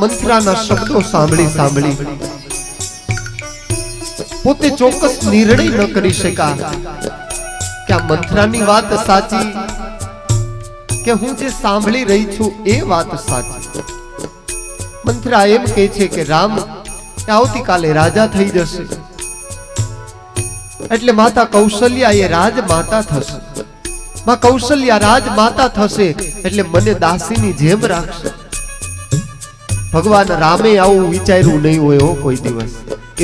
મંથરાના શબ્દો સાંભળી સાંભળી પોતે ચોક્કસ નિર્ણય ન કરી શકા કે આ મંથરાની વાત સાચી કે હું જે સાંભળી રહી છું એ વાત સાચી. મંથરા એમ કહે છે કે રામ આવતીકાલે રાજા થઈ જશે, એટલે માતા કૌશલ્યા એ રાજમાતા થશે. માં કૌશલ્યા રાજમાતા થશે એટલે મને દાસીની જેમ રાખશે. ભગવાન રામે આવું વિચાર્યું નહીં હોય હો કોઈ દિવસ.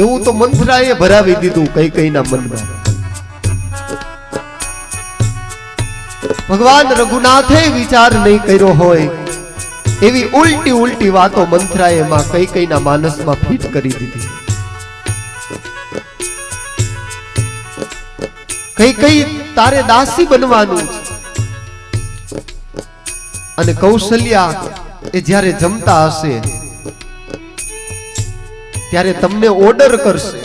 એવું તો મંથરાએ ભરાવી દીધું કૈકેયીના મનમાં. ભગવાન રઘુનાથે વિચાર નહીં કર્યો હોય એવી ઉલટી ઉલટી વાતો મંથરાએ માં કૈકેયીના માનસમાં ફિટ કરી દીધી. કૈકેયી તારે દાસી બનવાનું છે. અને કૌશલ્યા એ જ્યારે જમતા હશે ત્યારે તમને ઓર્ડર કરશે.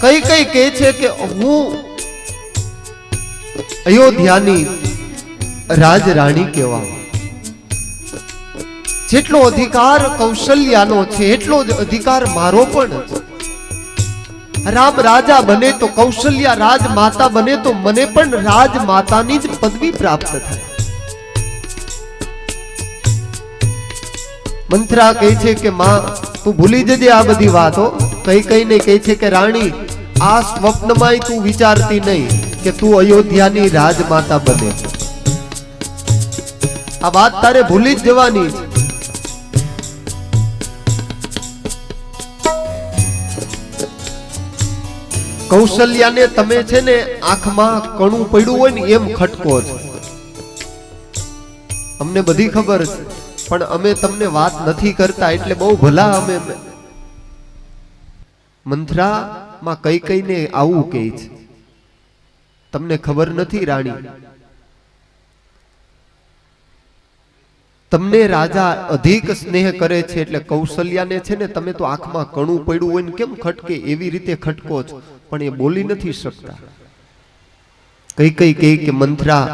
કૈકેયી કહે છે કે હું અયોધ્યાની રાજરાણી કહેવા. જેટલો અધિકાર કૌશલ્યાનો છે એટલો જ અધિકાર મારો પણ છે. રામ રાજા બને તો કૌશલ્યા રાજમાતા બને તો મને પણ રાજમાતાની જ પદવી પ્રાપ્ત થાય. મંથરા કહે છે કે માં તું ભૂલી જજે આ બધી વાતો. કૈકેયીને કહે છે કે રાણી આ સ્વપ્નમાંય તું વિચારતી નહીં કે તું અયોધ્યાની રાજમાતા બને. આ વાત તારે ભૂલી જ જવાની છે. કૌશલ્યાને તમે છે ને આંખમાં કણું પડ્યું હોય ને એમ ખટકો છો. અમને બધી ખબર છે પણ અમે તમને વાત નથી કરતા એટલે બહુ ભલા અમે. મંથરા માં કૈકેયીને આવું કહે છે. તમને ખબર નથી રાણી, તમને રાજા અધિક સ્નેહ કરે છે એટલે કૌશલ્યાને છે ને તમે તો આંખમાં કણું પડ્યું હોય ને કેમ ખટકે એવી રીતે ખટકો છો, પણ એ બોલી નથી શકતા. કૈકેયી કહે કે મંથરા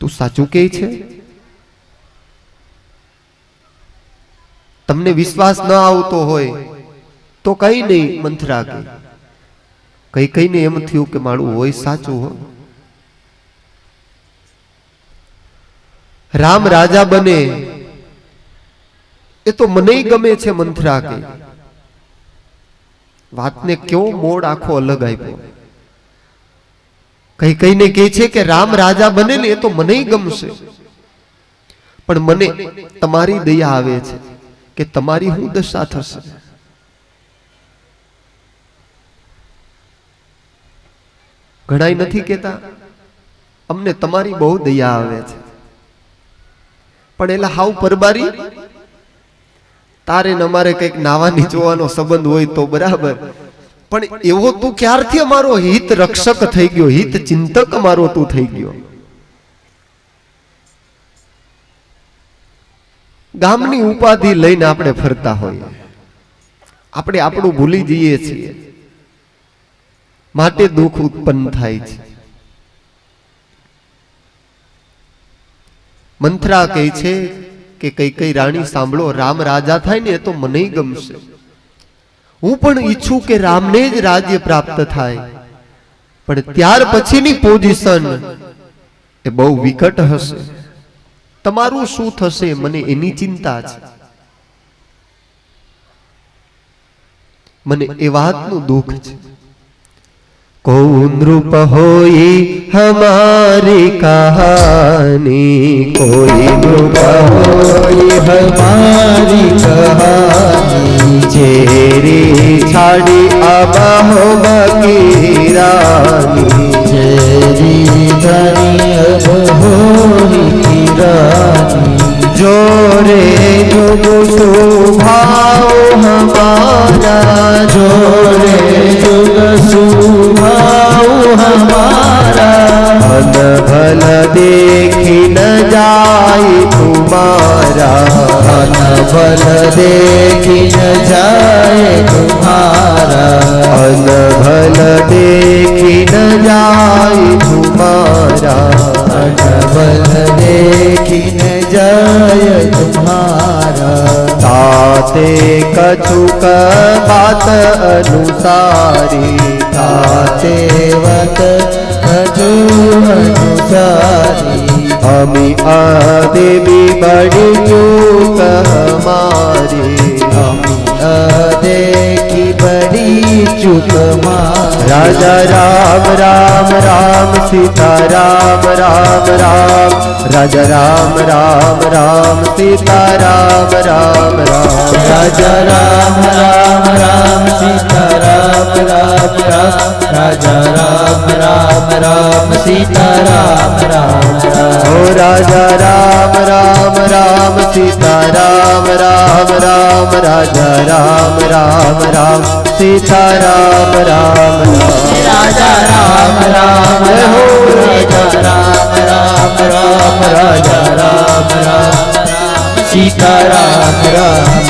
તું સાચું કહે છે? તમને વિશ્વાસ ન આવતો હોય તો કઈ નહીં. મંથરા કહે. કૈકેયીને એમ થયું કે મારું હોય સાચું હો. રામ રાજા બને એ તો મને ગમે છે. મંથરા કહે. વાતને કેવો મોડ આખો અલગ આપ્યો. કૈકેયીને કહે છે કે રામ રાજા બને ને એ તો મને ગમશે, પણ મને તમારી દયા આવે છે કે તમારી શું દશા થશે. ઘણાય નથી કહેતા અમને તમારી બહુ દયા આવે છે, પણ એલા હાવ પરબારી. તારે ને અમારે કઈક નાવાની જોવાનો સંબંધ હોય તો બરાબર, પણ એવો તું ક્યારથી અમારો હિત રક્ષક થઈ ગયો, હિત ચિંતક અમારો તું થઈ ગયો. ગામની ઉપાધિ લઈને આપણે ફરતા હોઈએ, આપણે આપણું ભૂલી જઈએ છીએ, માટે દુઃખ ઉત્પન્ન થાય છે. મંથરા કહે છે કે કૈકેયી રાણી સાંભળો, રામ રાજા થાય ને એ તો મને ગમશે. હું પણ ઈચ્છું કે રામને જ રાજ્ય પ્રાપ્ત થાય, પણ ત્યાર પછીની પોઝિશન એ બહુ વિકટ હશે. તમારું શું થશે મને એની ચિંતા છે. મને એ વાતનું દુઃખ છે. कौन रूप होई हमारी कहानी, कोई रूप होई हमारी कहानी, जेरी छाड़ी आबा हो बकी रानी, जेरी धनी अब होई की रानी, जोरे जुग सुभाव हमारा, जोरे जुग सुभाव हमारा, भल भल देखी न जाए तुम्हारा, भल भल देखी न जाए तुम्हारा, भल भल देखी न जाए तुम्हारा, भल भल देखी न जाए तुम्हारा। कछुक बात अनुसारी ताते वत कछु अनुसारी अमी देवी बड़ी चूक हमारी अमी देखी बड़ी चूक हमारी राजा राम राम राम सीता राम राम राम राजा राम राम राम सीता राम राम राम राजा राम राम राम सीता राम राम राम राजा राम राम राम सीता राम राम राम ओ राजा राम राम राम सीता राम राम राम राजा राम राम राम सीता राम राम राम राजा राम राम हो राजा राम राम राम राजा राम राम सीता राम राम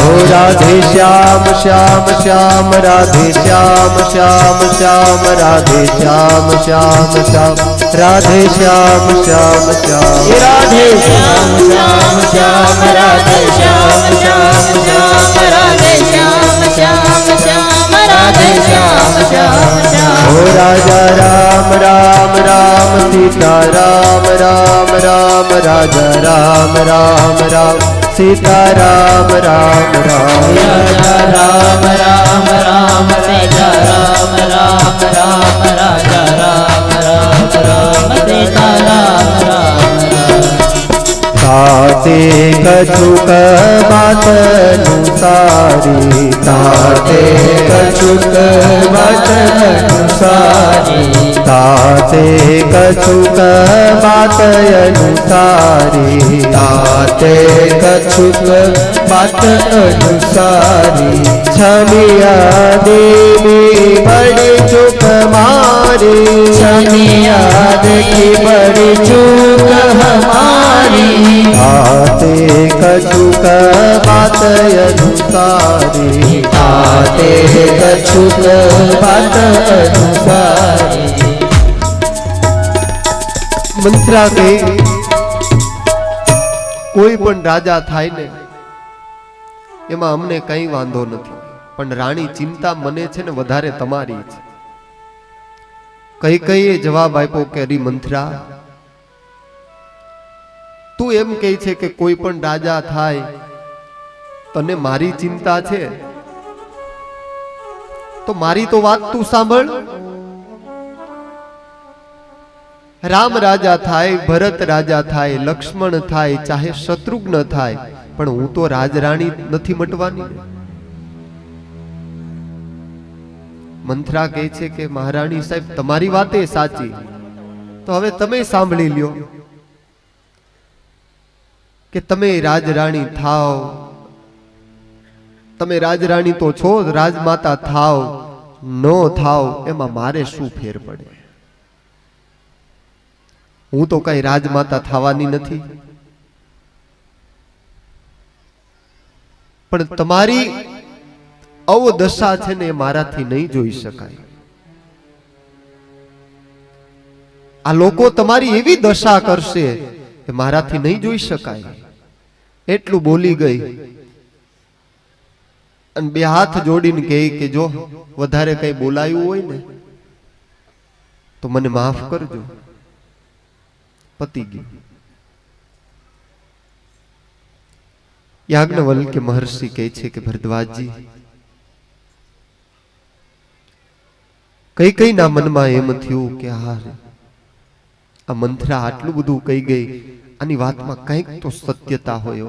ओ राधे श्याम श्याम श्याम राधे श्याम श्याम श्याम राधे श्याम श्याम श्याम राधे श्याम श्याम श्याम राधे श्याम श्याम श्याम राधे श्याम श्याम श्याम राधे श्याम श्याम श्याम राधे श्याम श्याम श्याम ओ राजा राम राम राम सीता राम राम राम राजा राम राम राम सीता राम राम राम राजा राम राम राम सीता राम राम राम राजा राम राम राम सीता राम राम राम ताते कछुक बात अनुसारी ताते कछुक बात अनुसारी ताते कछुक बात अनुसारी ताते कछुक बात अनुसारी छमिया देवी बड़ी चुक मारी छनिया देखी बड़ी चूक हमारी ताते कछुक बात अनुसारी ताते कछुक बात अनुसारी मंत्रा के कोई पण राजा थाय ने एमा अमने कई वांधो नथी पण राणी चिंता मने छे ने वधारे तमारी छे कई कई जवाब आप्यो के अरी मंत्रा तू एम कहे छे के कोई पण राजा थाय तने मारी चिंता छे तो मारी तो बात तू सांभळ राम राजा थाय भरत राजा थाय लक्ष्मण थाय चाहे शत्रुघ्न थाय पण हूँ तो राजराणी नथी मटवानी मंत्रा कहे छे के महाराणी साहेब तमारी वाते साची तो हवे तमे सांभળી ल्यो के तमे राजराणी थाओ तमे राजराणी तो छो राजमाता थाओ नो थाओ एमा मारे शू फेर पड़े हूँ तो कई राजमाता थावानी नथी पण तमारी अवदशा छे ने माराथी नहीं जोई शकाय आ लोको तमारी एवी दशा करशे के माराथी नहीं जोई शकाय एटलू बोली गई अन बे हाथ जोड़ीने कहे के जो वधारे कई बोलायु होय ने तो मने माफ करजो पति गई याज्ञवल्क्य के महर्षि कहे छे के भरद्वाज जी कई कई ना मन में एम थयुं के आ मंत्रा आटलू बधु कही गई आनी वात में कंईक तो सत्यता होय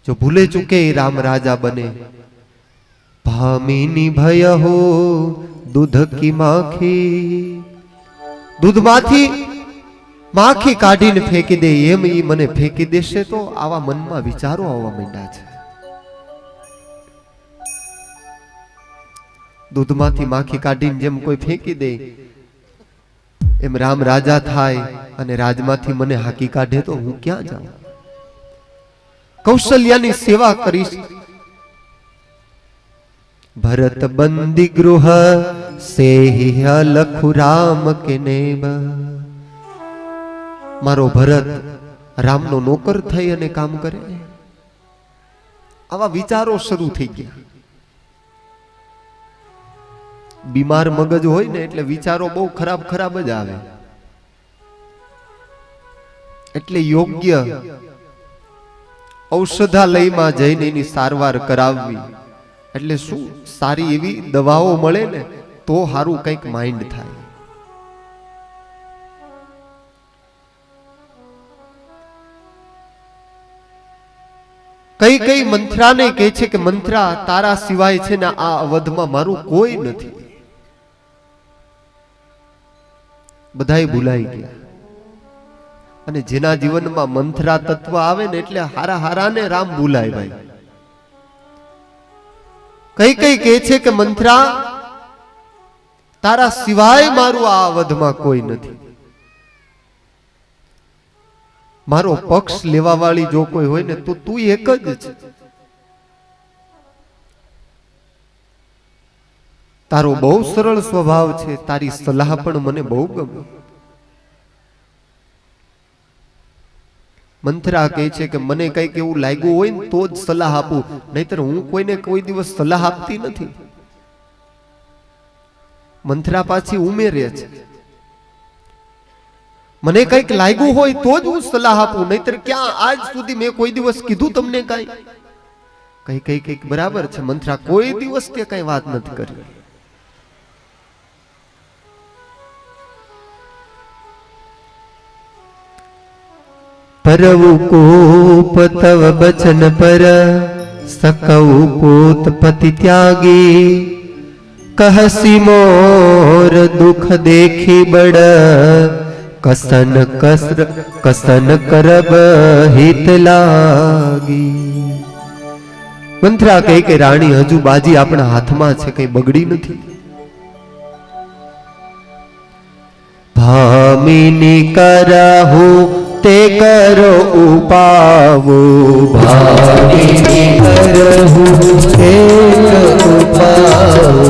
जो भूले चुके राम राजा बने भामिनी भय हो दूध की माखी दूध माथी माखी काढीने फेंकी दे एम ई मने फेंकी देशे तो आवा मन में विचारो आवा માંડ્યા છે दूध माथी माखी काढीने जेम कोई फेंकी दे एम राम राजा थाय अने राजमाथी मने हाकी काढे तो हूँ क्या जाऊं कौशल्यानी सेवा करीश भरत बंदी गृह से लखु राम के नेब मारो भरत राम नो नौकर थई अने काम करे આવા વિચારો શરૂ થઈ ગયા. બીમાર મગજ હોય ને એટલે વિચારો બહુ ખરાબ ખરાબ જ આવે. એટલે યોગ્ય ઔષધાલયમાં જઈને એની સારવાર કરાવવી. એટલે શું, સારી એવી દવાઓ મળે ને તો સારું કંઈક માઇન્ડ થાય. કઈ કઈ મંત્રાને કહે છે કે મંત્રા તારા સિવાય છે ને આ અવધમાં મારું કોઈ નથી. બધાય ભૂલાઈ ગયા. અને જેના જીવનમાં મંત્રા તત્વ આવે ને એટલે હારા હારાને રામ ભૂલાય ભાઈ. કઈ કઈ કહે છે કે મંત્રા તારા સિવાય મારું આ અવધમાં કોઈ નથી. મારો પક્ષ લેવા વાળી જો કોઈ હોય ને તો તું એક જ છે. તારો બહુ સરળ સ્વભાવ છે, તારી સલાહ પણ મને બહુ ગમે. મંત્રા કહે છે કે મને કઈક એવું લાગ્યું હોય ને તો જ સલાહ આપું, નહીતર હું કોઈને કોઈ દિવસ સલાહ આપતી નથી. મંત્રા પાછી ઉમેરે છે, મને કઈક લાગ્યું હોય તો જ હું સલાહ આપું, નહીતર ક્યાં આજ સુધી મેં કોઈ દિવસ કીધું તમને કઈ? કઈક બરાબર છે. મંત્રા કોઈ દિવસ કે કઈ વાત નથી કરી. परवु कोप तव बचन पर सकऊ पोत पति त्यागी कहसी मोर दुख देखी बड़ कसन करब हित लागी. मंत्रा कहे के राणी हजू बाजी अपना हाथमां छे, कई बगड़ी नथी. भामिनी कराहू ते करो उपावो, भामिनी करहु ते करो उपावो,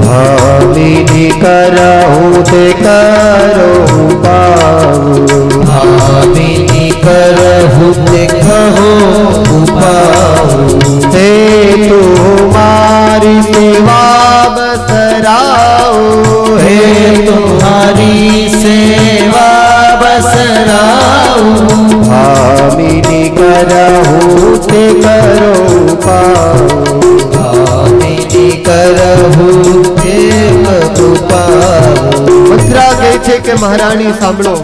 भामिनी करहु ते करो उपावो, भामिनी करहु ते कहो उपावो. हे तो मारी सेवा बसराओ, हे तुम्हारी सेवा बसराओ, भामिनी करहु ते करो उपावो, भामिनी करहु ते करो उपावो. मंत्रा કહે છે કે મહારાણી સાંભળો,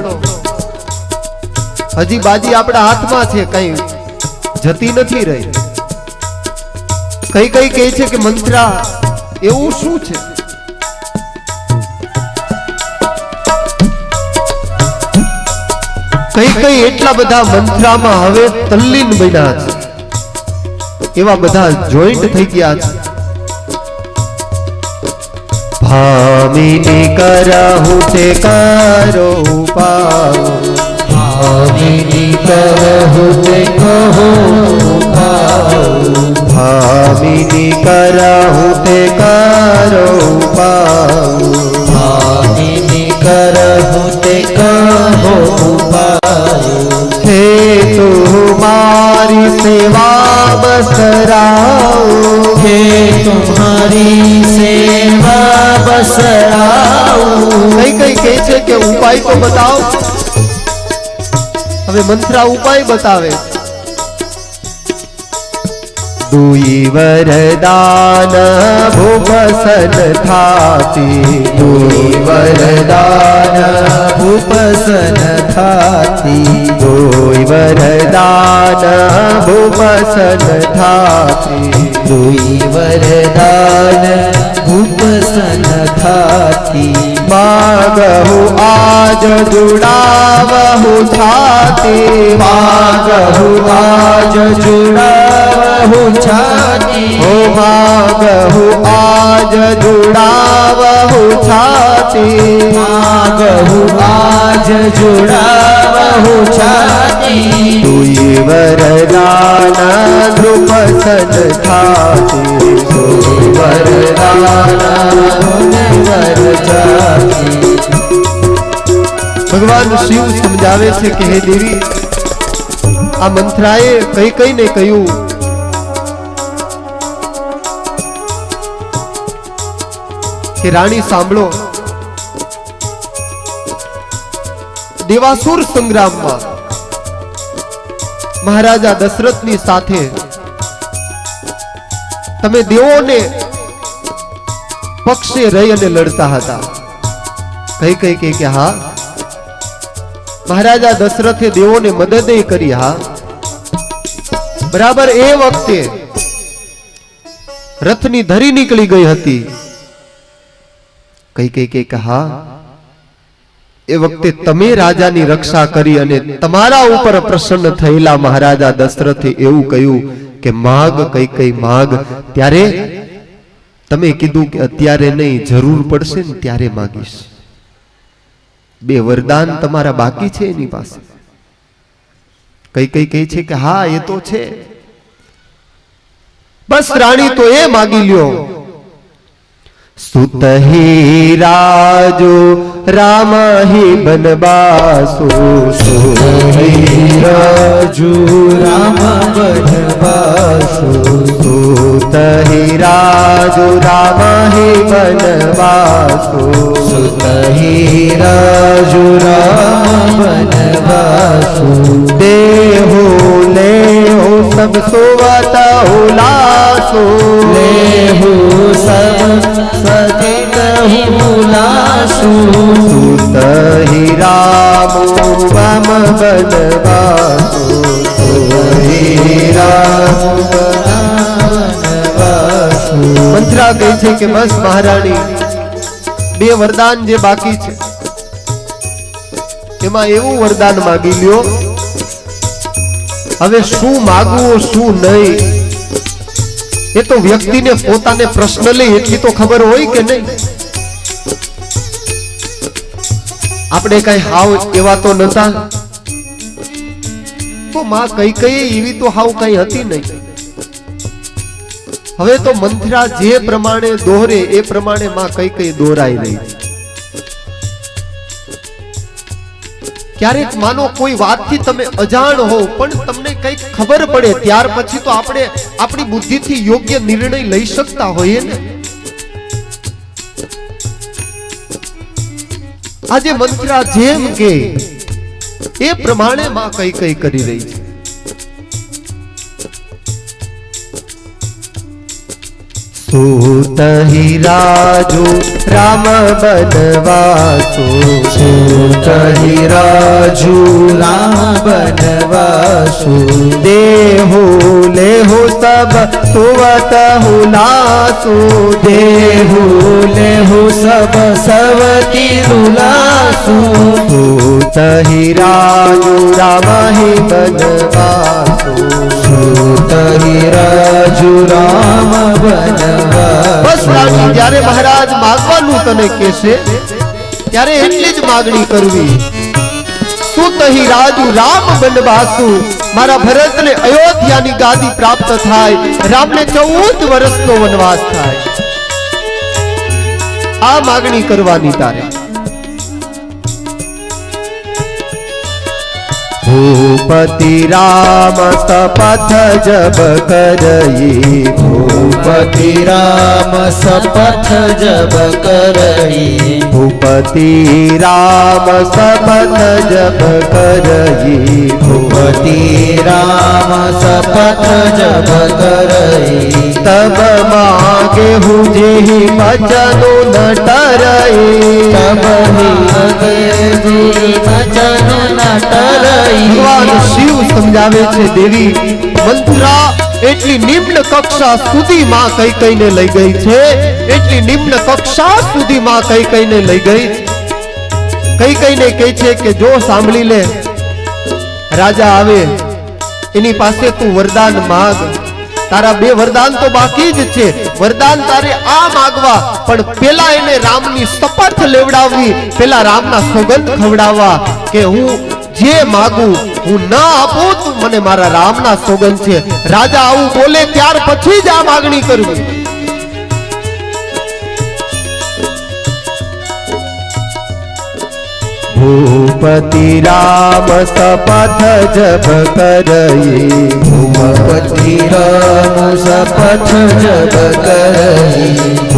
હજી બાજી આપણા હાથમાં છે, કઈ જતી નથી રહી. કઈ કઈ કહે છે કે મંત્રા એવું શું છે? કઈ કઈ એટલા બધા મંત્રામાં હવે તલ્લીન બન્યા છે, એવા બધા જોઈન્ટ થઈ ગયા છે. ભામિની કરહુ તે કરો ઉપાવો, ભામિની કરહુ તે કહો ઉપાવો, ભામિની કરહુ તે કરો ઉપાવો, ભામિની કરહુ તે કહો ઉપાવો. हे तुम्हारी सेवा बसराओ, हे तुम्हारी सेवा बसराओ. कई कई કહે છે કે ઉપાય તો બતાવો. હવે મંત્રા ઉપાય બતાવે. दुई वरदान भूपसन थाती, दुई वरदान भूपसन थाती, दुई वरदान भूपसन थाती, दुई वरदान भूपसन थाती. मागहु आज जुड़ावहु छाती, मागहु आज जुड़ावहु छाती, हो मागहु आज जुड़ावहु छाती, मागहु आज जुड़ावहु छाती. दुई वरदान ध्रुपसन थाती, दुई वरदान वर जाती. भगवान शिव समझावे છે કે હે દેવી, આ મંત્રાએ કઈ કઈને કહ્યું કે રાણી સાંભળો, દેવાસુર સંગ્રામમાં મહારાજા દશરથની સાથે તમે દેવોને પક્ષે રહી અને લડતા હતા. કઈ કઈ કે હા, મહારાજા દશરથે દેવોને મદદ કરી. હા બરાબર. એ વખતે રથની ધરી નીકળી ગઈ હતી. કઈ કે હા, એ વખતે તમે રાજાની રક્ષા કરી અને તમારા ઉપર પ્રસન્ન થયેલા મહારાજા દશરથે એવું કહ્યું કે માગ કઈ માગ. ત્યારે તમે કીધું કે અત્યારે નહીં, જરૂર પડશે ને ત્યારે માગીશ. બે વરદાન તમારા બાકી છે એની પાસે. કઈ કહે છે કે હા એ તો છે. બસ રાણી તો એ માગી લ્યો. સુતહી રાજો રામ હિ બનવાસો, સુતહી રાજો રામ બનવાસો, સુતહી રાજો રામ હિ બનવાસો, સુતહી રાજો રામ બનવાસો. દેહો લેહો સબ સોવતા ઉલાસો, લેહો સબ સદિત હુલાસો, સુતહી રામ રામ બનવાસો, સુતહી રામ બનવાસો. મંત્રા કહે છે કે બસ મહારાણી, બે વરદાન જે બાકી છે એમાં એવું વરદાન માગી લ્યો. હવે શું માગવું શું નહીં એ તો વ્યક્તિને પોતાને પર્સનલી એટલી તો ખબર હોય કે નહીં. આપણે કઈ હાવ એવા તો નતા, તો માં કઈ એવી તો હાવ કઈ હતી નહીં. હવે તો મંત્રા જે પ્રમાણે દોહરે એ પ્રમાણે માં કઈ દોરાઈ રહી છે. ક્યારેક માનો કોઈ વાતથી તમે અજાણ હો પણ તમને કઈક ખબર પડે ત્યાર પછી તો આપણે આપણી બુદ્ધિથી યોગ્ય નિર્ણય લઈ શકતા હોઈએ ને. આજે મંત્રા જેમ કે એ પ્રમાણે માં કઈ કરી રહી છે. સુતહી રાજો રામ બનવાસો, સુતહી રાજો રામ બનવાસો. દેહો લેહો સબ સુવત હુલાસો, દેહો લેહો સબ સવતી હુલાસો. સુતહી રાજો રામ હિ બનવાસો, સુતહી રાજો રામ બનવાસો. બસ રાણી, જ્યારે મહારાજ માગવાનું તને કહેશે ત્યારે એટલી જ માગણી કરવી. સુતહી રાજુ રામ બનવાસુ, મારા ભરતને અયોધ્યાની ગાદી પ્રાપ્ત થાય, રામને 14 વર્ષનો વનવાસ થાય. આ માગણી કરવાની તારે. ભૂપતિ રામ શપથ જબ કરઈ, ભૂપતિ રામ શપથ જબ કરઈ, ભૂપતિ રામ શપથ જબ કરઈ, ભૂપતિ રામ શપથ જબ કરઈ. તબ માગે હું જેહી બચનો ન ટરઈ, તબ માગે જેહી બચનો ન ટરઈ. ભગવાન શિવ સમજાવે છે દેવી મંત્રા એટલી નિમ્ન કક્ષા સુધી માં કઈને લઈ ગઈ છે, એટલી નિમ્ન કક્ષા સુધી માં કઈને લઈ ગઈ છે. કઈને કહે છે કે જો સાંભળી લે, રાજા આવે એની પાસે તું વરદાન માગ. તારા બે વરદાન તો બાકી જ છે. વરદાન તારે આ માગવા, પણ પેલા એને રામની શપથ લેવડાવવી, પેલા રામના સોગંદ ખવડાવવા કે હું જે માગું હું ન આપું તું મને મારા રામના સોગંદ છે. રાજા આવું બોલે ત્યાર પછી જ આ માગણી કરવી. ભૂપતિ રામ શપથ જબ કરઈ, ભૂપતિ રામ શપથ જબ કરઈ,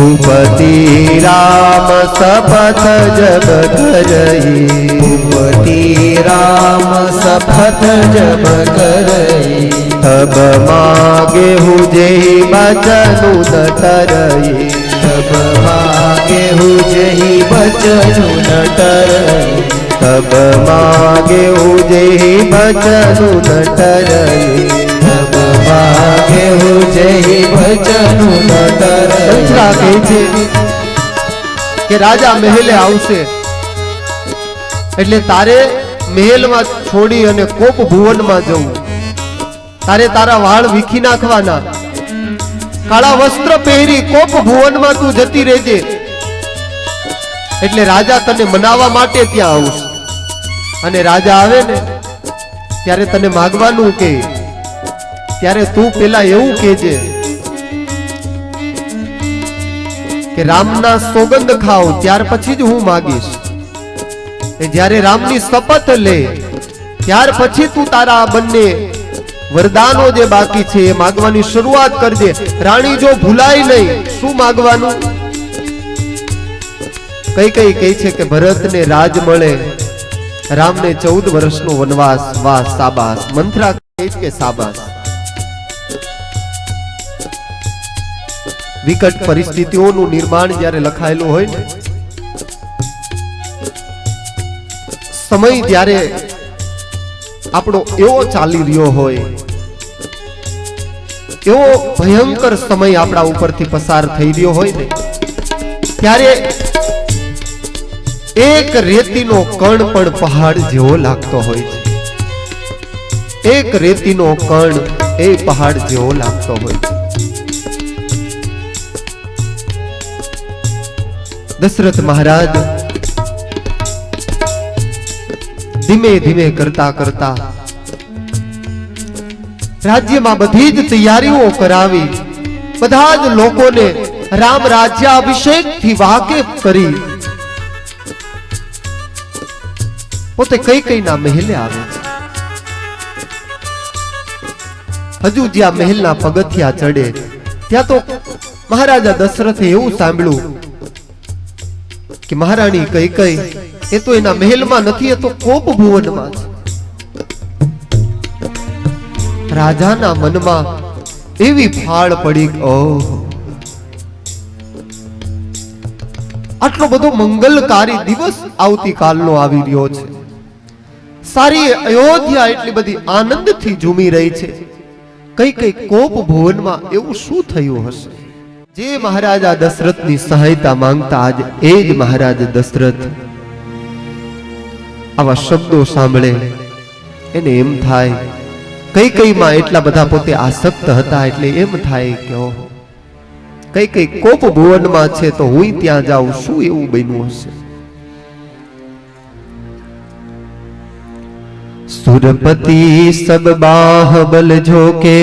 भूपति राम शपथ जब करई, भूपति राम शपथ जब करई, तब मागे हूँ जेहि बचनु न टरई, तब मागे हूँ जेहि बचनु न टरई, तब मागे हूँ जेहि बचनु न टरई, तब मागे हूँ जेहि बचनु न टरई। સંતરા કહે છે કે રાજા મહેલે આવશે એટલે તારે મહેલમાં છોડી અને કોપ ભુવનમાં જવું, તારે તારા વાળ વીખી નાખવાના, કાળા વસ્ત્ર પહેરી કોપ ભુવનમાં તું જતી રહેજે, એટલે રાજા તને મનાવવા માટે ત્યાં આવશે. અને રાજા આવે ને ત્યારે તને માગવાનું કે ત્યારે તું પેલા એવું કહેજે કે રામના સોગંદ ખાઓ ત્યાર પછી જ હું માગીશ. જ્યારે રામની શપથ લે ત્યાર પછી તું તારા બંને વરદાનો જે બાકી છે એ માગવાની શરૂઆત કરજે. રાણી જો ભૂલાય નહીં શું માગવાનું? કઈ કઈ કહે છે કે ભરતને રાજ મળે, રામને 14 વર્ષનો વનવાસ. વાહ સાબાસ. મંથરા કહે છે કે સાબાસ. વિકટ પરિસ્થિતિઓનું નિર્માણ જ્યારે લખાયેલું હોય ને, સમય જ્યારે આપણો એવો ચાલી રહ્યો હોય, એવો ભયંકર સમય આપણા ઉપરથી પસાર થઈ રહ્યો હોય ને, ત્યારે એક રેતીનો કણ પણ પહાડ જેવો લાગતો હોય છે. એક રેતીનો કણ એ પહાડ જેવો લાગતો હોય છે. દશરથ મહારાજ ધીમે ધીમે કરતા કરતા રાજ્યમાં બધી જ તૈયારીઓ કરાવી, બધા જ લોકોને રામ રાજ્યાભિષેક થી વાકેફ કરી પોતે કૈકેયીના મહેલે આવે છે. હજુ જ્યાં મહેલના પગથિયા ચડે ત્યાં તો મહારાજા દશરથે એવું સાંભળ્યું કે મહારાણી કૈકેયી એ તો એના મહેલમાં નથી, એ તો કોપ ભુવનમાં છે. રાજાના મનમાં એવી ફાળ પડી, ઓહ આટલો બધો મંગલકારી દિવસ આવતીકાલનો આવી રહ્યો છે. સારી અયોધ્યા એટલી બધી આનંદથી ઝૂમી રહી છે. કઈ કોપ ભુવનમાં એવું શું થયું હશે? જે મહારાજા દશરથની સહાયતા માંગતા આજ એ જ મહારાજ દશરથ આવા શબ્દો સાંભળે એને એમ થાય, કૈકેયીમાં એટલા બધા પોતે આસક્ત હતા એટલે એમ થાય કે ઓહો કઈ કોપ ભુવનમાં છે તો હું ત્યાં જાઉં, શું એવું બન્યું હશે? सुरपति सब बाहुबल झोके,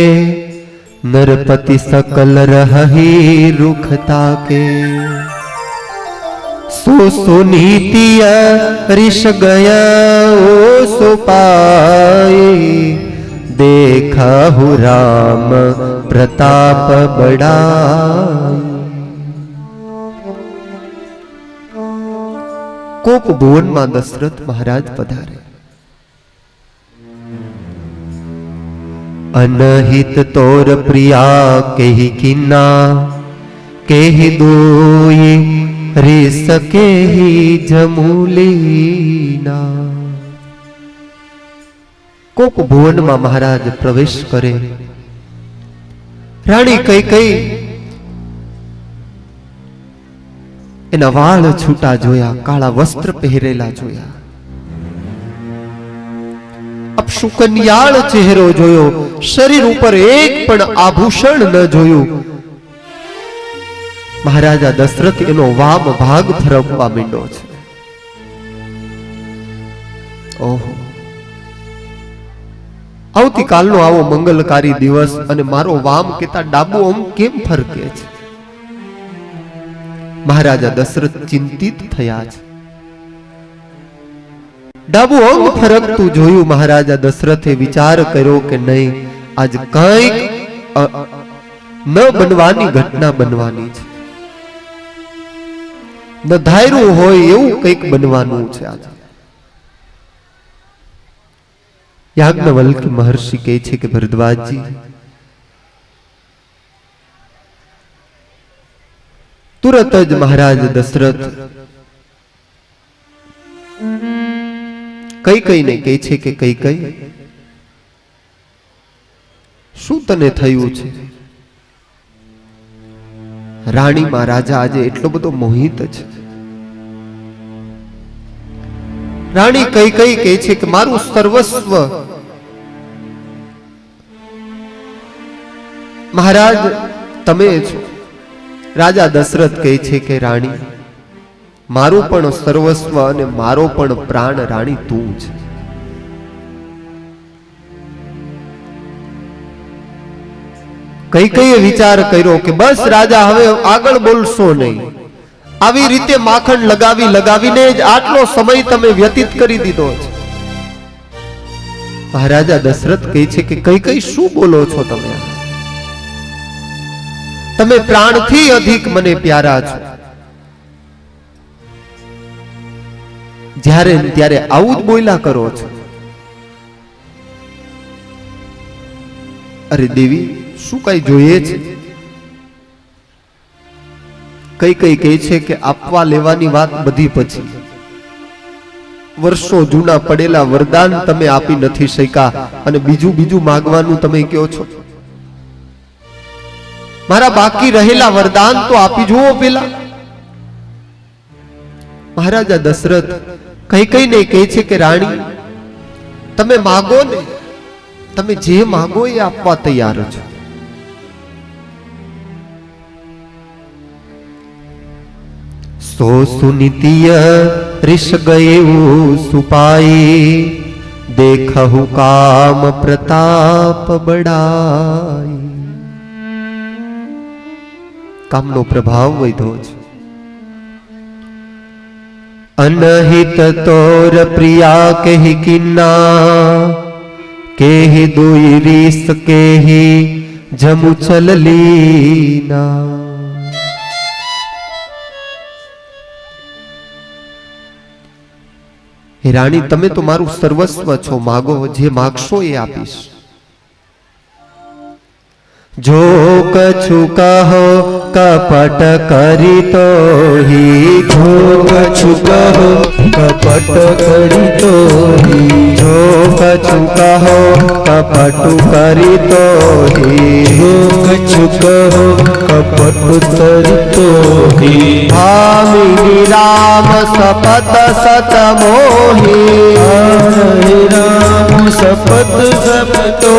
नरपति सकल रही रुखता के। सो नीतिया ऋष गया ओ सो पाए, देखा हु राम प्रताप बड़ाई। कोप भुवन में दशरथ महाराज पधारे। अनहित तोर प्रिया केहि किन्ना, केहि दोई रिस केहि जमूलीना। कोप भुवन में महाराज प्रवेश करे। राणी कैकेयी एना वाळ छूटा जोया, काळा वस्त्र पहेरेला जोया, सुकन्याळ चेहरो जोयो, शरीर ऊपर एक पण आभूषण न जोयु। महाराजा दशरथ एनो वाम भाग फरकवा માંડ્યો છે। ઓહો, આવતીકાલનો આવો મંગલકારી દિવસ અને મારો વામ કેતા ડાબો અંગ કેમ ફરકે છે? મહારાજા દશરથ ચિંતિત થયા છે। डाबू अंग फरकतु जोयु। महाराजा दशरथे विचार कर्यो कि नहीं, आज कई न बनवानी घटना बनवानी छे। ન ધાર્યું હોય એવું કંઈક બનવાનું છે આજે. યાજ્ઞવલ્ક્ય મહર્ષિ કહે છે કે ભરદ્વાજજી, તુરત જ મહારાજ દશરથ કૈકેયીને કહે છે કે કૈકેયી, શું તને થયું છે? રાણીમાં રાજા આજે એટલો બધો મોહિત છે. રાણી કૈકેયી કહે છે કે મારું સર્વસ્વ મહારાજ તમે છો. રાજા દશરથ કહે છે કે રાણી, મારું પણ સર્વસ્વ અને મારો પણ પ્રાણ રાણી તું છે. કૈકેયીએ વિચાર કર્યો કે બસ રાજા, હવે આગળ બોલશો નહીં. આવી રીતે માખણ લગાવી લગાવીને જ આટલો સમય તમે વ્યતીત કરી દીધો છે. મહારાજા દશરથ કહે છે કે કૈકેયી શું બોલો છો તમે? તમે પ્રાણથી અધિક મને પ્યારા છો. જ્યારે ત્યારે આવું જ બોલ્યા કરો છો. અરે દેવી, શું કઈ જોઈએ છે? કૈકેયી કહે છે કે આપવા લેવાની વાત બધી પછી. વર્ષો જૂના પડેલા વરદાન તમે આપી નથી શક્યા અને બીજું બીજું માંગવાનું તમે કહો છો. મારા બાકી રહેલા વરદાન તો આપી જુઓ પેલા. મહારાજા દશરથ કૈકેયીને કહે છે કે રાણી, તમે માગો ને, તમે જે માગો એ આપવા તૈયાર છો. સો સુનિતિય ऋष गए सुपाई, देखहु काम प्रताप बड़ाई. કામનો પ્રભાવ વધ્યો છે. અનહિત તોર પ્રિયા કહી કિન્ના, કેહી દુઈ રીસ કેહી જમુ ચલ લીના. હે રાણી, તમે તો મારું સર્વસ્વ છો. માગો, જે માગશો એ આપીશ. જો કछु કહો કપટ કરી તો હી, જો કछु કહો કપટ કરી તો હી, જો કछु કહો કપટુ કરી તો હી, જો કछु કહો કપટ કરી તો હી. ભામિની રામ સપત સત મોહી, રામ સપત સપતો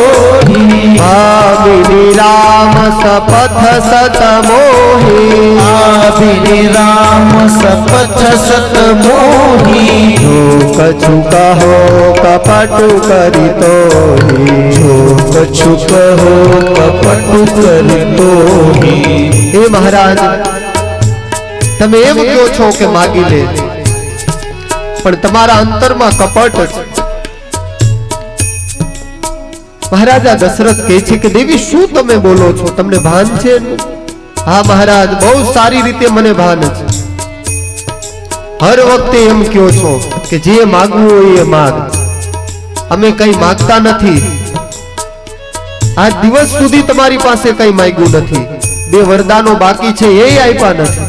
હી, ભામિની રામ સપથ સત મોહી, આભિની રામ સપથ સત મોહી. જો કछु કહો કપટુ કરી તો હી, જો કछु કહો કપટ કરી તો હી. હે મહારાજ, તમે એમ કહો છો કે માગી લે, પણ તમારા અંતરમાં કપટ છે. મહારાજા દશરથ કહે છે કે દેવી, શું તમે બોલો છો? તમને ભાન છે? હા મહારાજ, બહુ સારી રીતે મને ભાન છે. હર વખતે એમ કહો છો કે જે માગવું હોય એ માગ. અમે કઈ માગતા નથી. આજ દિવસ સુધી તમારી પાસે કઈ માંગ્યું નથી. બે વરદાનો બાકી છે એ આપ્યા નથી.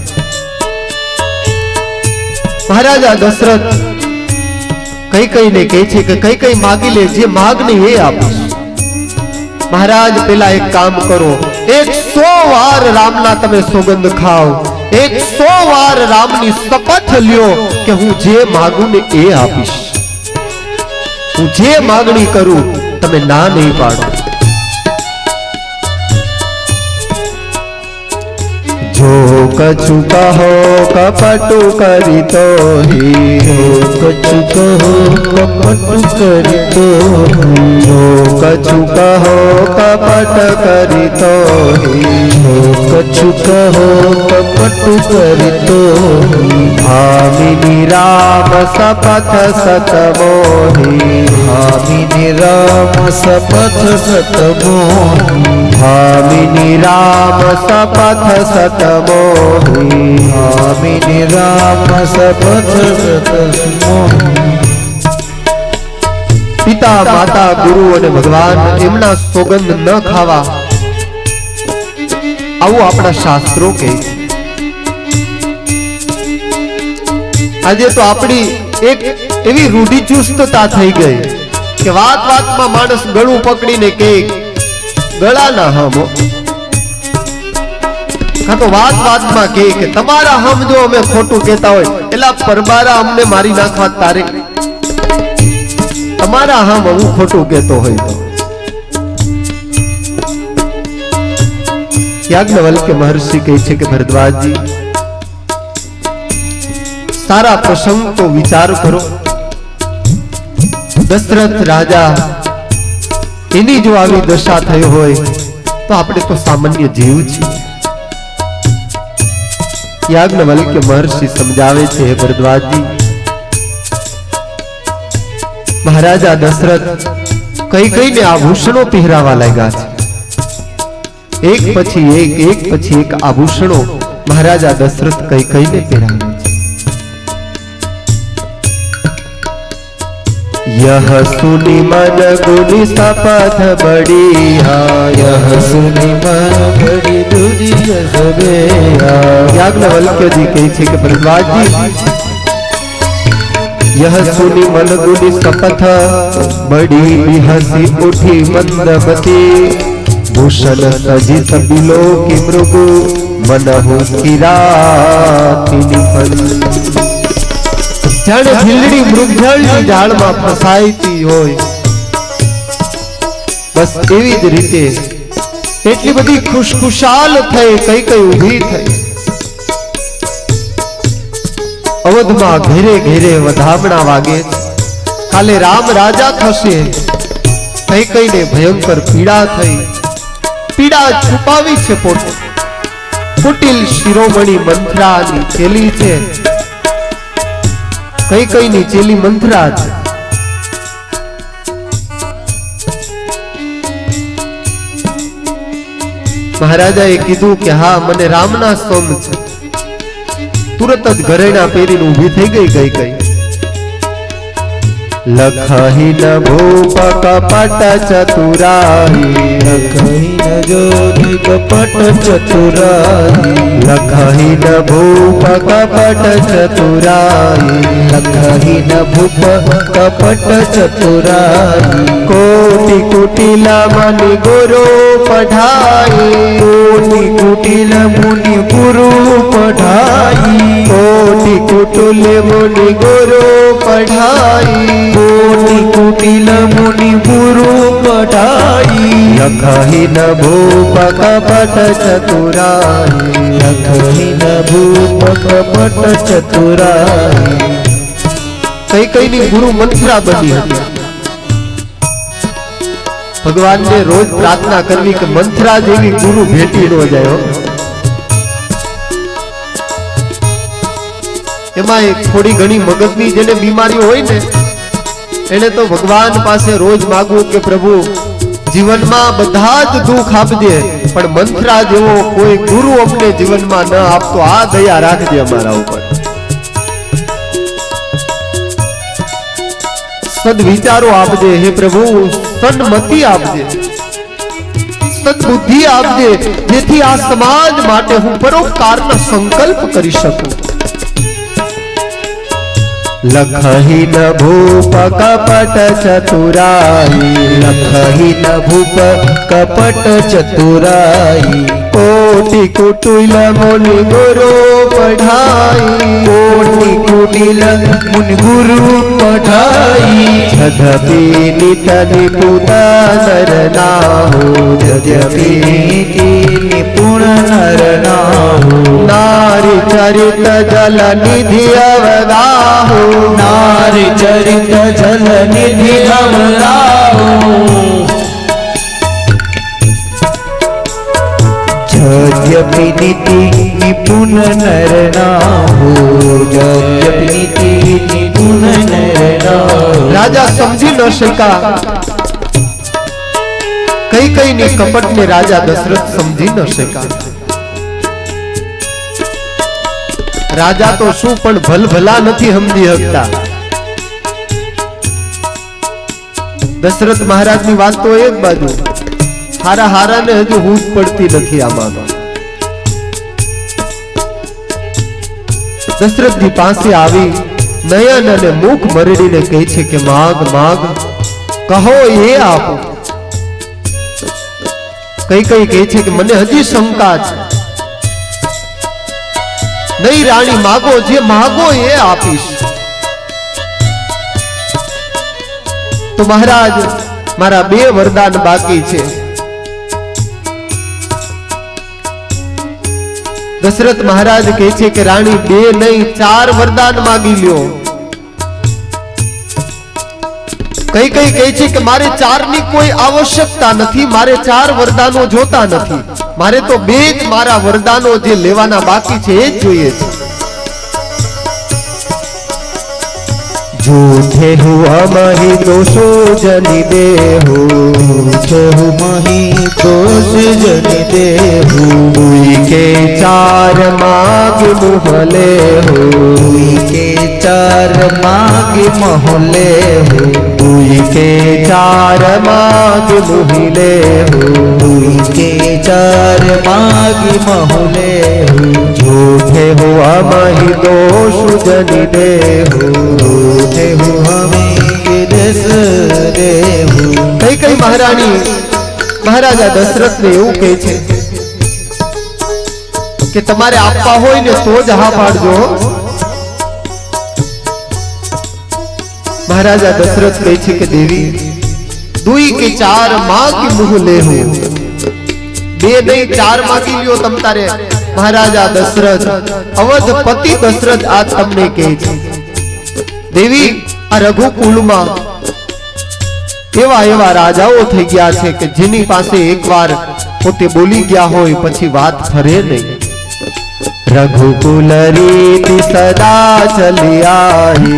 મહારાજા દશરથ કૈકેયીને કહે છે કે કૈકેયી માગી લે, જે માગને એ આપીશ. મહારાજ, પેલા એક કામ કરો, 100 વાર રામના તમે સોગંદ ખાઓ, 100 વાર રામની શપથ લ્યો કે હું જે માગું ને એ આપીશ. હું જે માગણી કરું તમે ના નહીં પાડો. જો કछु કહો કપટુ કરી તો હી, જો કछु કહો કપટ કરી તો હી, જો કछु કહો કપટ કરી તો હી, જો કछु કહો કપટ કરી તો હી. ભામિની રામ સપથ સત મોહી, ભામિની રામ સપથ સત મોહી, ભામિની રામ राम सपथ सतमोहि भामिनी राम सपथ सतमोहि पिता माता गुरु અને ભગવાન એમના સોગંદ ન ખાવા આવું આપણા શાસ્ત્રો કહે છે। આજે તો આપણી એક એવી રૂઢિચુસ્તતા થઈ ગઈ કે વાત વાતમાં માણસ ગળું પકડીને કહે ગળાના હમ, કાં તો વાત વાતમાં કહે કે તમારા હમ જો અમે ખોટું કહેતા હોય એલા પરબારા અમને મારી નાખવા તારે, તમારા હમ હું ખોટું કહેતો હોય તો। યાજ્ઞવલ્ક્ય મહર્ષિ કહે છે કે ભરદ્વાજજી सारा प्रसंग तो विचार करो। दशरथ राजा एनी जो आवी दशा थई होय तो आपणे तो सामान्य जीव छे। याज्ञवल्क्य महर्षि समझावे छे हे भरद्वाजजी महाराजा दशरथ कई कई ने आभूषणों पहरावा लाग्या छे। एक पछी एक आभूषणों महाराजा दशरथ कई कई ने पहरावे। यह सुनि मन गुनि शपथ बढ़िया, यह सुनि मन बड़ी दूरी सबेरा। याज्ञवल्क्य जी कहे छे कि भरद्वाजजी यह सुनि मन गुनि शपथ बड़ी बिहसी उठी मंदमती, भूषण सजित बिलो की मृगु मनहु किराती निफल। जाने झीलड़ी मृगजळनी जाळमां फसाईती होय बस एवी ज रीते એટલી બધી ખુશખુશાલ થઈ કઈ કઈ ઊભી થઈ। અવધમાં ઘેરે ઘેરે વધામણા વાગે, કાલે રામ રાજા થશે। કઈ કઈને ભયંકર પીડા થઈ, પીડા છુપાવી છે પોતે। કુટિલ શિરોમણી મંથરાની ચેલી છે, कई कई नी चेली मंथरा छे। महाराजा ए कीधुं के हाँ मने रामना सोम छे। तुरत ज घरेणा पेरीने ऊभी थई गई कई लखही न भूप कपट चतुराई, लखही न जोनि कपट चतुराई, लखही न भूप कपट चतुराई, लखही न भूप कपट चतुराई। कोटि कुटिल मुनि गुरु पढ़ाई, कोटि कुटिल मुनि गुरु पढ़ाई, कोटि कुटिल मुनि गुरु पढ़ाई, कोटि कुटिल मुनि गुरु पढ़ाई। लखही न भूप कपट चतुराई, लखही न भूप कपट चतुराई। कई कई नी गुरु मंत्रा बनी हती। भगवान ने रोज प्रार्थना करवी कि मंत्रा जेवी गुरु भेटी न जाए हो। एमां एक थोड़ी घणी मगजनी जेने बीमारी होय ने एने तो भगवान पासे रोज मांगવું કે પ્રભુ જીવનમાં બધા જ દુઃખ આપજે પણ મંત્રા જેવો કોઈ ગુરુ અમને જીવનમાં ન આપતો આ દયા રાખજે અમારા ઉપર। સદવિચારો આપજે હે પ્રભુ, સન્મતિ આપજે, સદબુદ્ધિ આપજે જેથી આ સમાજ માટે હું પરોપકારનો સંકલ્પ કરી શકું। लखही न भूप कपट चतुराई, लखही न भूप कपट चतुराई। कोटि कुटिल मुनि गुरु पढ़ाई, कोटि कुटिल मुनि गुरु पढ़ाई। यद्यपि नित निपुण नर नाहु, यद्यपि निपुण नर नाहु, नारी चरित जल निधि अवगाहु, नारी चरित जल निधि अवगाहु। यद्यपि नीति निपुण नर नाहु, यद्यपि नीति निपुण नर नाहु। राजा समझी न शका, कई कई ने कपट ने राजा दशरथ समझी न शका। રાજા તો શું પણ ભલભલા નથી સમજી શકતા। દશરથ મહારાજની વાત તો એક બાજુ, હારા હારાને હજુ હૂંફ પડતી નથી આમાં। દશરથજી પાસે આવી નયન અને મુખ મરડીને કહે છે કે માગ માગ કહો એ આપો। કઈ કઈ કહે છે કે મને હજી શંકા છે, નહીં રાણી માગો, જે માગો એ આપીશ। તો મહારાજ મારા 2 વરદાન બાકી છે। દશરથ મહારાજ કહે છે કે રાણી 2 નહીં 4 વરદાન માગી લ્યો। કઈ કઈ કહે છે કે મારે 4 ની કોઈ આવશ્યકતા નથી, મારે 4 વરદાનો જોતા નથી, મારે તો 2 જ મારા વરદાનો જે લેવાના બાકી છે એ જ જોઈએ છે। झूठे हुआ मही दोषो जनि देहु, झूठे हु मही दोष जनि देहु। दुई के 4 माग मोहले हो, दुई के 4 माग मोहले हो। दुई के 4 माग मोहिले हो, दुई के 4 माग मोहले हो। झूठे हुआ मही दोष जनि देहु, कई कई महारानी महाराजा दशरथ ने એવું કહે છે કે તમારે આપવા હોય ને તો જ હા પાડજો। महाराजा दशरथ કહે છે કે દેવી 2 કે 4 માગી મુહ લેહુ, 2 નહીં 4 માગી લ્યો તમ તારે। महाराजा दशरथ अवधपति दशरथ આ તમને કહે છે देवी आ रघुकुल में एवा एवा राजाओं थई गया छे के जेनी पासे एक बार पोते बोली गया होय पछी बात फरे नहीं। रघुकुल रीति सदा चली आई,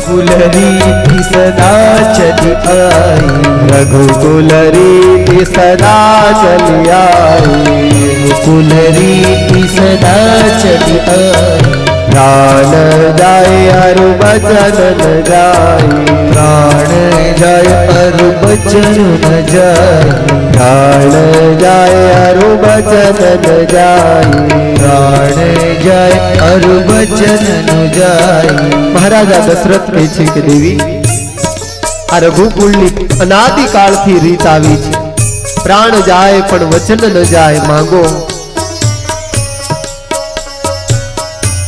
कुल रीति सदा चली आई। रघुकुल रीति सदा चली आई, कुल रीति सदा चली आई। प्राण जाए अरु बचन न जाए, प्राण जाए अरु बचन न जाए। प्राण जाए अरु बचन न जाए, प्राण जाए अरु बचन न जाए। महाराजा दशरथ કહે છે કે દેવી આ રઘુકુળની અનાદિ કાળથી રીત આવી છે, પ્રાણ જાય પણ વચન ન જાય, માંગો।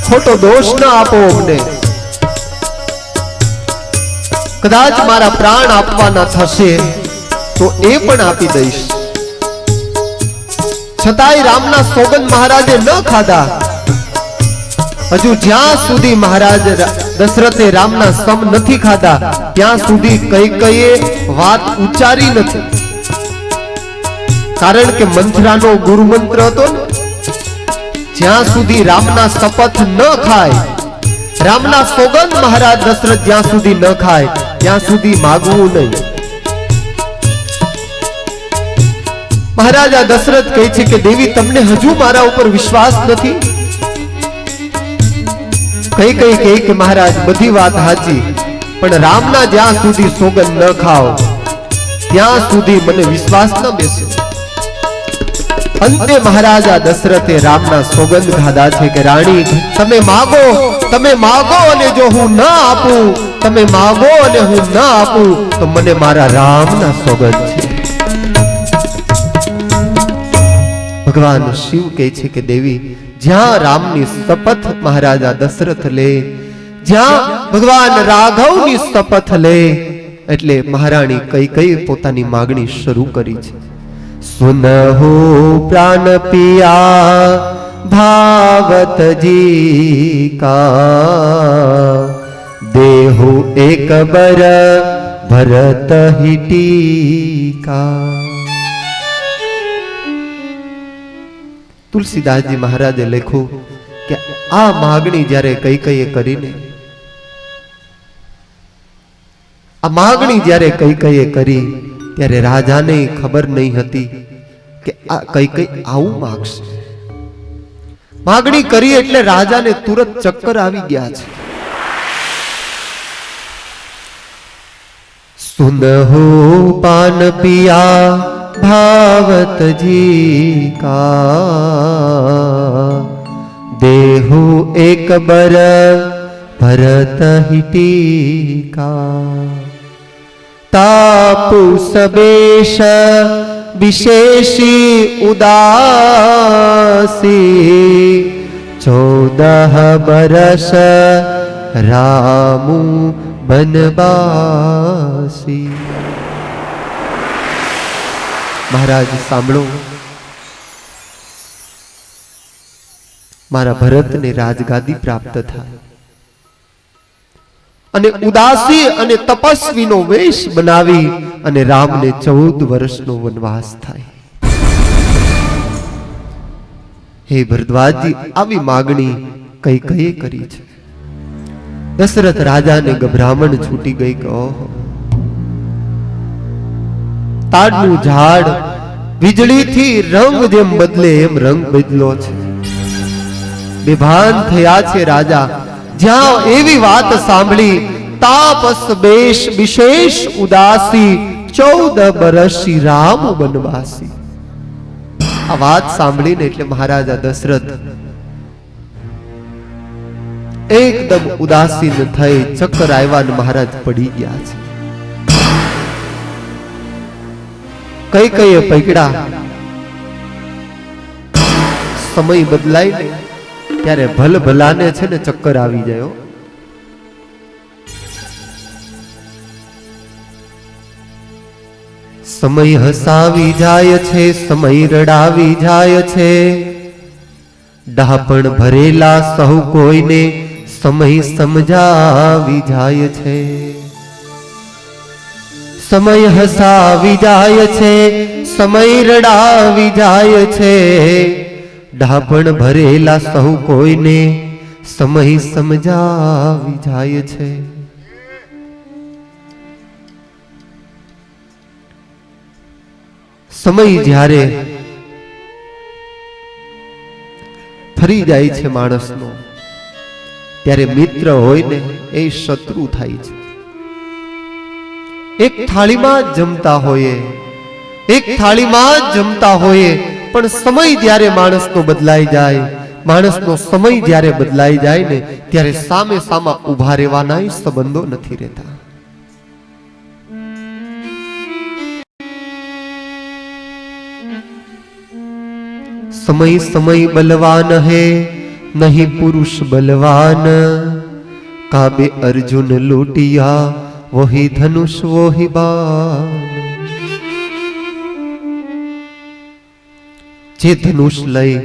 खोटो दोष न आपो अमने, कदाच मारा प्राण आपवाना थशे तो ए पण आपी दईश। छतांय रामना सोगंद महाराजे न खाधा, हजू ज्यां सुधी महाराज दशरथे रामना सम नथी खाधा त्यां सुधी कई कईए वात उच्चारी नथी। कारण के मंथरानो गुरु मंत्र हतो ने, ज्यां सुधी रामना शपथ न खाय, रामना सोगंद महाराज दशरथ ज्यां सुधी न खाय त्यां सुधी मागवू नहीं। महाराजा दशरथ कहे छे के देवी तमने हजू मारा ऊपर विश्वास नथी। कई कई कहे के महाराज बधी बात हाची, पण रामना ज्यां सुधी सोगंद न खाओ त्यां सुधी मने विश्वास न बेसे। अंते महाराजा दशरथे रामना सोगंद खाधा छे के राणी तमे मागो अने जो हूँ न आपू, तमे मागो अने हूँ न आपू तो मने मारा रामना सोगंद छे। भगवान शिव कहे छे के देवी ज्यां रामनी शपथ महाराजा दशरथ ले, ज्यां भगवान राघवनी शपथ ले एटले महाराणी कई कई पोतानी मागणी शरू करी छे। सुनहु प्राण पिया भावत जी का, देहु एक बर भरत ही टीका। तुलसीदास जी महाराजे लख्यु के आ मागणी ज्यारे कई कई करीने, आ मागणी ज्यारे कई कई करी त्यारे राजाने खबर नहीं हती के आ कई कई आऊ मागशे। માગણી કરી એટલે રાજાને તુરત ચક્કર આવી ગયા છે. સુનહો પાન પિયા ભાવત જી કા, દેહુ એક બર ભરત હિ ટીકા. તાપુ સબેશ વિશેષી ઉદાસી, 14 બરસ રામુ બનવાસી. મહારાજ સાંભળો, મારા ભરતને રાજગાદી પ્રાપ્ત થાય અને ઉદાસી અને તપસ્વીનો વેશ બનાવી અને રામને 14 વર્ષનો વનવાસ થાય. હે ભરદ્વાજજી, આવી માગણી કઈ કઈ કરી છે. દશરથ રાજાને ગભરામણ છૂટી ગઈ કે ઓહો, તાડનું ઝાડ વીજળીથી રંગ જેમ બદલે એમ રંગ બદલો છે. બેભાન થયા છે રાજા. જ્યાં એવી વાત સાંભળી, તાપસ બેશ વિશેષ ઉદાસી, 14 બરસી રામ બનવાસી. આ વાત સાંભળીને એટલે મહારાજા દશરથ એકદમ ઉદાસીન થઈ, ચક્કર આવ્યા ને મહારાજ પડી ગયા છે. કઈ કઈ પકડા. સમય બદલાય ને ત્યારે ભલ ભલાને છે ને ચક્કર આવી જાય. સમય હસાવી જાય છે, સમય રડાવી જાય છે. ડહાપણ ભરેલા સહુ કોઈને સમય સમજાવી જાય છે. સમય હસાવી જાય છે, સમય રડાવી જાય છે. ડહાપણ ભરેલા સહુ કોઈને સમય સમજાવી જાય છે. સમય જ્યારે ફરી જાય છે માણસનો, ત્યારે મિત્ર હોય ને એ શત્રુ થાય છે. એક થાળીમાં જ જમતા હોઈએ, એક થાળીમાં જ જમતા હોઈએ, પણ સમય જ્યારે માણસનો બદલાઈ જાય, માણસનો સમય જ્યારે બદલાઈ જાય ને ત્યારે સામે સામા ઉભા રહેવાના સંબંધો નથી રહેતા. સમય સમય બલવાન હૈ, નહીં પુરુષ બલવાન. કાબે અર્જુન લૂટિયા, વહી ધનુષ વહી બાણ. જે ધનુષ લઈ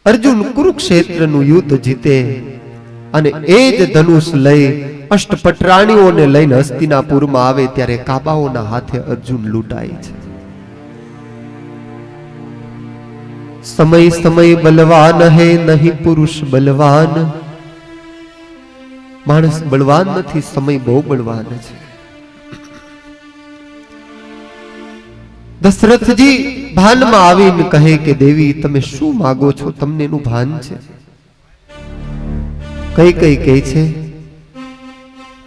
અર્જુન કુરુક્ષેત્રનું યુદ્ધ જીતે અને એ જ ધનુષ લઈ અષ્ટપટરાણીઓને લઈને હસ્તિનાપુરમાં આવે ત્યારે કાબાઓના હાથે અર્જુન લૂંટાય છે. સમય સમય બલવાન હૈ, નહીં પુરુષ બલવાન. માણસ બળવાન નથી, સમય બહુ બળવાન છે. દશરથજી ભાનમાં આવીને કહે કે દેવી તમે શું માગો છો, તમને એનું ભાન છે? કઈ કઈ કહે છે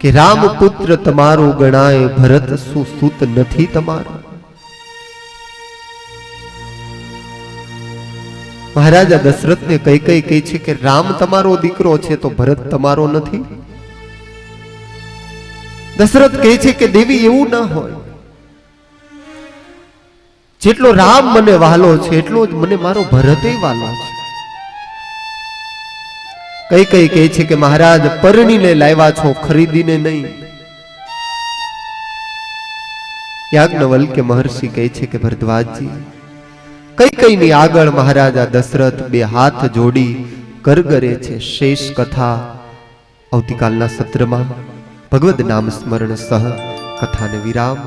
કે રામ પુત્ર તમારો ગણાય, ભરત શું સૂત નથી તમારો. મહારાજા દશરથને કઈ કઈ કહે છે કે રામ તમારો દીકરો છે તો ભરત તમારો નથી. દશરથ કહે છે કે દેવી એવું ના હોય, જેટલો રામ મને વાલો છે એટલો જ મને મારો ભરતે વાલો છે. કઈ કઈ કહે છે કે મહારાજ પરણીને લાવ્યા છો, ખરીદીને નહીં. યાજ્ઞવલ્ક્ય મહર્ષિ કહે છે કે ભરદ્વાજજી કઈ કઈ ની આગળ મહારાજા દશરથ બે હાથ જોડી કરગરે છે. શેષ કથા આવતીકાલના સત્રમાં ભગવદ નામ સ્મરણ સહ કથાને વિરામ.